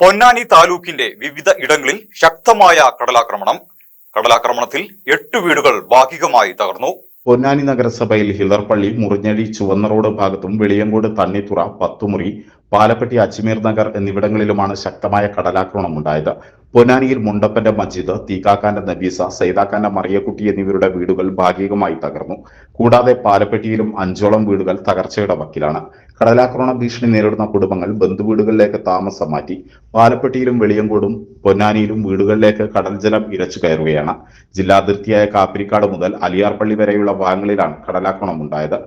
പൊന്നാനി താലൂക്കിന്റെ വിവിധ ഇടങ്ങളിൽ ശക്തമായ കടലാക്രമണത്തിൽ 8 വീടുകൾ ഭാഗികമായി തകർന്നു. പൊന്നാനി നഗരസഭയിൽ ഹിളർപള്ളി, മുറിഞ്ഞഴി, ചുവന്ന റോഡ് ഭാഗത്തും വെളിയങ്കോട്, തണ്ണിത്തുറ, പത്തുമുറി, പാലപ്പെട്ടി, അജ്മീർ നഗർ എന്നിവിടങ്ങളിലുമാണ് ശക്തമായ കടലാക്രമണം ഉണ്ടായത്. പൊന്നാനിയിൽ മുണ്ടപ്പന്റെ മജീദ്, തീക്കാക്കാന്റെ നബീസ, സൈദാക്കാന്റെ മറിയക്കുട്ടി എന്നിവരുടെ വീടുകൾ ഭാഗികമായി തകർന്നു. കൂടാതെ പാലപ്പെട്ടിയിലും 5ഓളം വീടുകൾ തകർച്ചയുടെ വക്കിലാണ്. കടലാക്രമണ ഭീഷണി നേരിടുന്ന കുടുംബങ്ങൾ ബന്ധുവീടുകളിലേക്ക് താമസം മാറ്റി. പാലപ്പെട്ടിയിലും വെളിയങ്കോടും പൊന്നാനിയിലും വീടുകളിലേക്ക് കടൽ ജലം ഇരച്ചു കയറുകയാണ്. ജില്ലാതിർത്തിയായ കാപ്പിരിക്കാട് മുതൽ അലിയാർപള്ളി വരെയുള്ള ഭാഗങ്ങളിലാണ് കടലാക്രമണം ഉണ്ടായത്.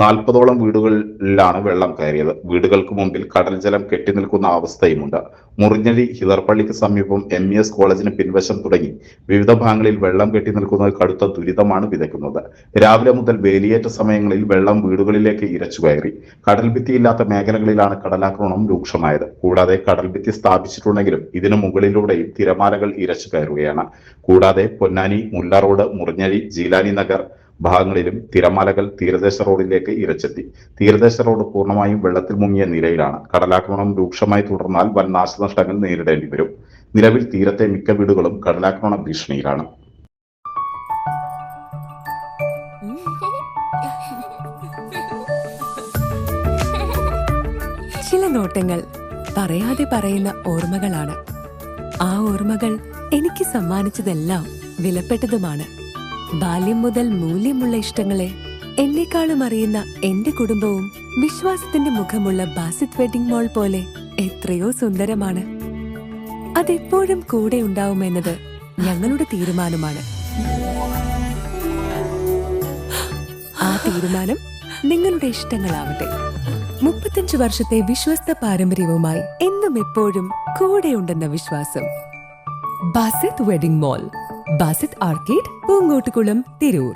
40ഓളം വീടുകളിലാണ് വെള്ളം കയറിയത്. വീടുകൾക്ക് മുമ്പിൽ കടൽ ജലം കെട്ടിനിൽക്കുന്ന അവസ്ഥയുമുണ്ട്. മുറിഞ്ഞഴി, ഹിളർപള്ളിക്ക് സമീപം MES കോളേജിന് പിൻവശം തുടങ്ങി വിവിധ ഭാഗങ്ങളിൽ വെള്ളം കെട്ടിനിൽക്കുന്നത് കടുത്ത ദുരിതമാണ് വിതയ്ക്കുന്നത്. രാവിലെ മുതൽ വേലിയേറ്റ സമയങ്ങളിൽ വെള്ളം വീടുകളിലേക്ക് ഇരച്ചു കയറി. കടൽഭിത്തിയില്ലാത്ത മേഖലകളിലാണ് കടലാക്രമണം രൂക്ഷമായത്. കൂടാതെ കടൽഭിത്തി സ്ഥാപിച്ചിട്ടുണ്ടെങ്കിലും ഇതിനു മുകളിലൂടെയും തിരമാലകൾ ഇരച്ചു കയറുകയാണ്. കൂടാതെ പൊന്നാനി, മുല്ല റോഡ്, മുറിഞ്ഞഴി, ജീലാനി നഗർ ഭാഗങ്ങളിലും തിരമാലകൾ തീരദേശ റോഡിലേക്ക് ഇരച്ചെത്തി. തീരദേശ റോഡ് പൂർണ്ണമായും വെള്ളത്തിൽ മുങ്ങിയ നിലയിലാണ്. കടലാക്രമണം രൂക്ഷമായി തുടർന്നാൽ വൻ നാശനഷ്ടങ്ങൾ നേരിടേണ്ടി വരും. നിലവിൽ തീരത്തെ മിക്ക വീടുകളും കടലാക്രമണ ഭീഷണിയിലാണ്. ചില നോട്ടങ്ങൾ പറയാതെ പറയുന്ന ഓർമ്മകളാണ്. ആ ഓർമ്മകൾ എനിക്ക് സമ്മാനിച്ചതെല്ലാം വിലപ്പെട്ടതുമാണ്. ബാല്യം മുതൽ മൂല്യമുള്ള ഇഷ്ടങ്ങളെ എന്നെക്കാളും അറിയുന്ന എന്റെ കുടുംബവും വിശ്വാസത്തിന്റെ മുഖമുള്ള ബാസിത് വെഡിംഗ് മോൾ പോലെ എത്രയോ സുന്ദരമാണ്. അതെപ്പോഴും കൂടെ ഉണ്ടാവുമെന്നത് ഞങ്ങളുടെ തീരുമാനമാണ്. ആ തീരുമാനം നിങ്ങളുടെ ഇഷ്ടങ്ങളാവട്ടെ. 35 വർഷത്തെ വിശ്വസ്ത പാരമ്പര്യവുമായി എന്നും എപ്പോഴും കൂടെയുണ്ടെന്ന വിശ്വാസം. Basith wedding mall, Basith arcade, Poongottukulam, Tirur.